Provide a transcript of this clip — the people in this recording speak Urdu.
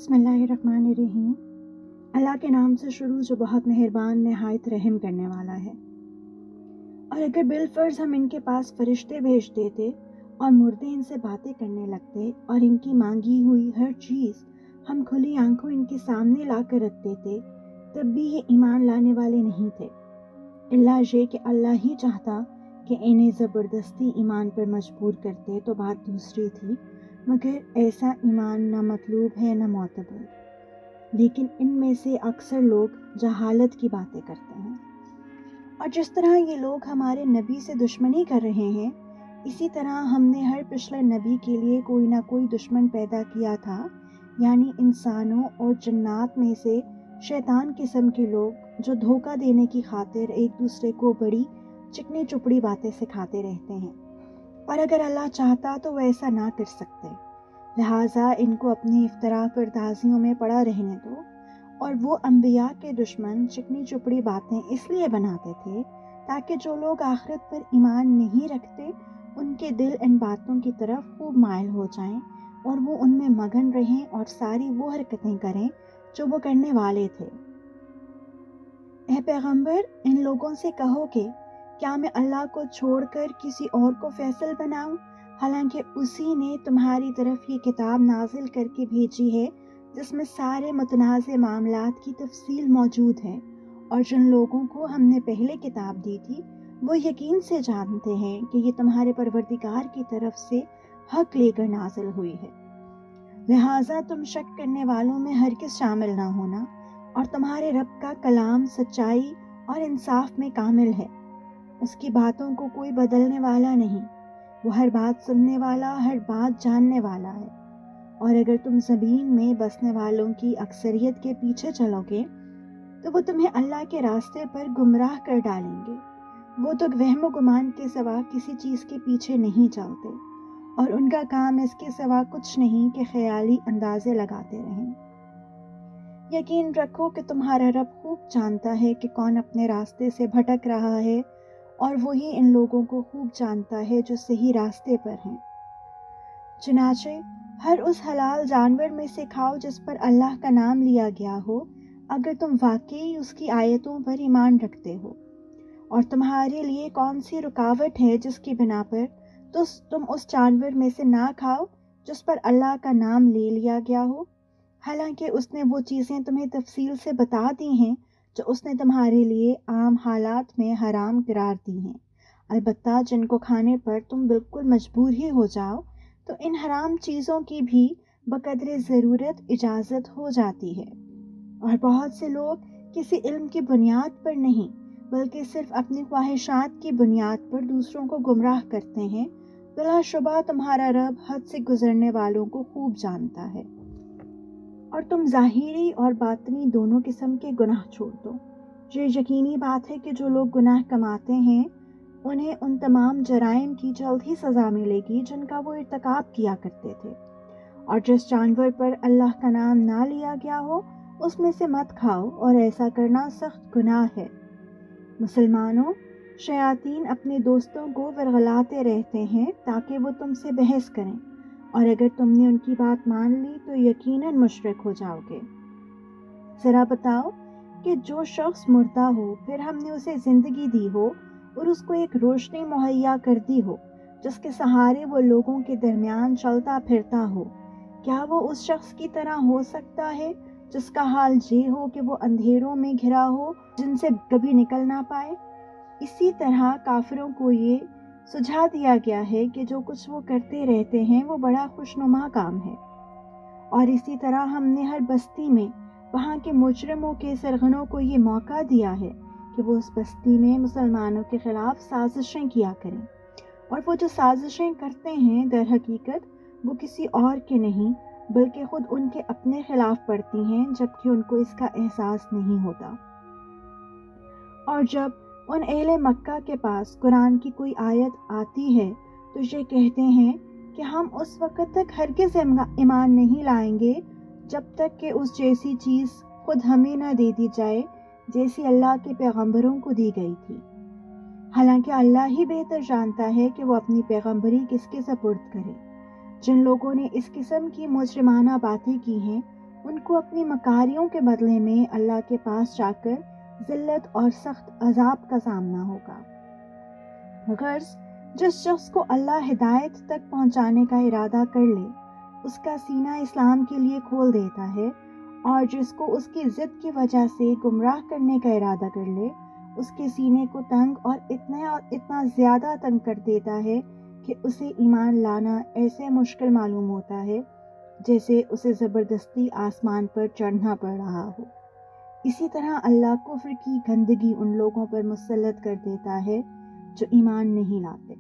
بسم اللہ الرحمن الرحیم۔ اللہ کے نام سے شروع جو بہت مہربان نہایت رحم کرنے والا ہے۔ اور اگر بالفرض ہم ان کے پاس فرشتے بھیج دیتے اور مردے ان سے باتیں کرنے لگتے اور ان کی مانگی ہوئی ہر چیز ہم کھلی آنکھوں ان کے سامنے لا کر رکھ دیتے، تب بھی یہ ایمان لانے والے نہیں تھے، اللہ یہ کہ اللہ ہی چاہتا کہ انہیں زبردستی ایمان پر مجبور کرتے تو بات دوسری تھی، مگر ایسا ایمان نہ مطلوب ہے نہ معتبر۔ لیکن ان میں سے اکثر لوگ جہالت کی باتیں کرتے ہیں، اور جس طرح یہ لوگ ہمارے نبی سے دشمنی کر رہے ہیں، اسی طرح ہم نے ہر پچھلے نبی کے لیے کوئی نہ کوئی دشمن پیدا کیا تھا، یعنی انسانوں اور جنات میں سے شیطان قسم کے لوگ جو دھوکہ دینے کی خاطر ایک دوسرے کو بڑی چکنی چپڑی باتیں سکھاتے رہتے ہیں، اور اگر اللہ چاہتا تو وہ ایسا نہ کر سکتے، لہٰذا ان کو اپنی افطرا پردازیوں میں پڑا رہنے دو۔ اور وہ انبیاء کے دشمن چکنی چپڑی باتیں اس لیے بناتے تھے تاکہ جو لوگ آخرت پر ایمان نہیں رکھتے ان کے دل ان باتوں کی طرف خوب مائل ہو جائیں اور وہ ان میں مگن رہیں اور ساری وہ حرکتیں کریں جو وہ کرنے والے تھے۔ اے پیغمبر، ان لوگوں سے کہو کہ کیا میں اللہ کو چھوڑ کر کسی اور کو فیصل بناؤں، حالانکہ اسی نے تمہاری طرف یہ کتاب نازل کر کے بھیجی ہے جس میں سارے متنازع معاملات کی تفصیل موجود ہے، اور جن لوگوں کو ہم نے پہلے کتاب دی تھی وہ یقین سے جانتے ہیں کہ یہ تمہارے پروردگار کی طرف سے حق لے کر نازل ہوئی ہے، لہٰذا تم شک کرنے والوں میں ہرگز شامل نہ ہونا، اور تمہارے رب کا کلام سچائی اور انصاف میں کامل ہے، اس کی باتوں کو کوئی بدلنے والا نہیں، وہ ہر بات سننے والا، ہر بات جاننے والا ہے۔ اور اگر تم زمین میں بسنے والوں کی اکثریت کے پیچھے چلو گے تو وہ تمہیں اللہ کے راستے پر گمراہ کر ڈالیں گے، وہ تو وہم و گمان کے سوا کسی چیز کے پیچھے نہیں چلتے، اور ان کا کام اس کے سوا کچھ نہیں کہ خیالی اندازے لگاتے رہیں۔ یقین رکھو کہ تمہارا رب خوب جانتا ہے کہ کون اپنے راستے سے بھٹک رہا ہے، اور وہی ان لوگوں کو خوب جانتا ہے جو صحیح راستے پر ہیں۔ چنانچہ ہر اس حلال جانور میں سے کھاؤ جس پر اللہ کا نام لیا گیا ہو، اگر تم واقعی اس کی آیتوں پر ایمان رکھتے ہو، اور تمہارے لیے کون سی رکاوٹ ہے جس کی بنا پر تم اس جانور میں سے نہ کھاؤ جس پر اللہ کا نام لے لیا گیا ہو، حالانکہ اس نے وہ چیزیں تمہیں تفصیل سے بتا دی ہیں جو اس نے تمہارے لیے عام حالات میں حرام قرار دی ہیں، البتہ جن کو کھانے پر تم بالکل مجبور ہی ہو جاؤ تو ان حرام چیزوں کی بھی بقدر ضرورت اجازت ہو جاتی ہے۔ اور بہت سے لوگ کسی علم کی بنیاد پر نہیں بلکہ صرف اپنی خواہشات کی بنیاد پر دوسروں کو گمراہ کرتے ہیں، بلا شبہ تمہارا رب حد سے گزرنے والوں کو خوب جانتا ہے۔ اور تم ظاہری اور باطنی دونوں قسم کے گناہ چھوڑ دو۔ یہ یقینی بات ہے کہ جو لوگ گناہ کماتے ہیں انہیں ان تمام جرائم کی جلد ہی سزا ملے گی جن کا وہ ارتکاب کیا کرتے تھے، اور جس جانور پر اللہ کا نام نہ لیا گیا ہو اس میں سے مت کھاؤ، اور ایسا کرنا سخت گناہ ہے۔ مسلمانوں، شیاطین اپنے دوستوں کو ورغلاتے رہتے ہیں تاکہ وہ تم سے بحث کریں، اور اگر تم نے ان کی بات مان لی تو یقیناً مشرک ہو جاؤ گے۔ ذرا بتاؤ کہ جو شخص مردہ ہو پھر ہم نے اسے زندگی دی ہو اور اس کو ایک روشنی مہیا کر دی ہو جس کے سہارے وہ لوگوں کے درمیان چلتا پھرتا ہو، کیا وہ اس شخص کی طرح ہو سکتا ہے جس کا حال یہ ہو کہ وہ اندھیروں میں گھرا ہو جن سے کبھی نکل نہ پائے؟ اسی طرح کافروں کو یہ سجھا دیا گیا ہے کہ جو کچھ وہ کرتے رہتے ہیں وہ بڑا خوشنما کام ہے، اور اسی طرح ہم نے ہر بستی میں وہاں کے مجرموں کے سرغنوں کو یہ موقع دیا ہے کہ وہ اس بستی میں مسلمانوں کے خلاف سازشیں کیا کریں، اور وہ جو سازشیں کرتے ہیں در حقیقت وہ کسی اور کے نہیں بلکہ خود ان کے اپنے خلاف پڑتی ہیں، جبکہ ان کو اس کا احساس نہیں ہوتا۔ اور جب ان اہل مکہ کے پاس قرآن کی کوئی آیت آتی ہے تو یہ کہتے ہیں کہ ہم اس وقت تک ہرگز ایمان نہیں لائیں گے جب تک کہ اس جیسی چیز خود ہمیں نہ دے دی جائے جیسی اللہ کے پیغمبروں کو دی گئی تھی، حالانکہ اللہ ہی بہتر جانتا ہے کہ وہ اپنی پیغمبری کس کے سپرد کرے۔ جن لوگوں نے اس قسم کی مجرمانہ باتیں کی ہیں ان کو اپنی مکاریوں کے بدلے میں اللہ کے پاس جا کر ذلت اور سخت عذاب کا سامنا ہوگا۔ غرض جس شخص کو اللہ ہدایت تک پہنچانے کا ارادہ کر لے اس کا سینہ اسلام کے لیے کھول دیتا ہے، اور جس کو اس کی ضد کی وجہ سے گمراہ کرنے کا ارادہ کر لے اس کے سینے کو تنگ اور اتنا زیادہ تنگ کر دیتا ہے کہ اسے ایمان لانا ایسے مشکل معلوم ہوتا ہے جیسے اسے زبردستی آسمان پر چڑھنا پڑ رہا ہو۔ اسی طرح اللہ کفر کی گندگی ان لوگوں پر مسلط کر دیتا ہے جو ایمان نہیں لاتے۔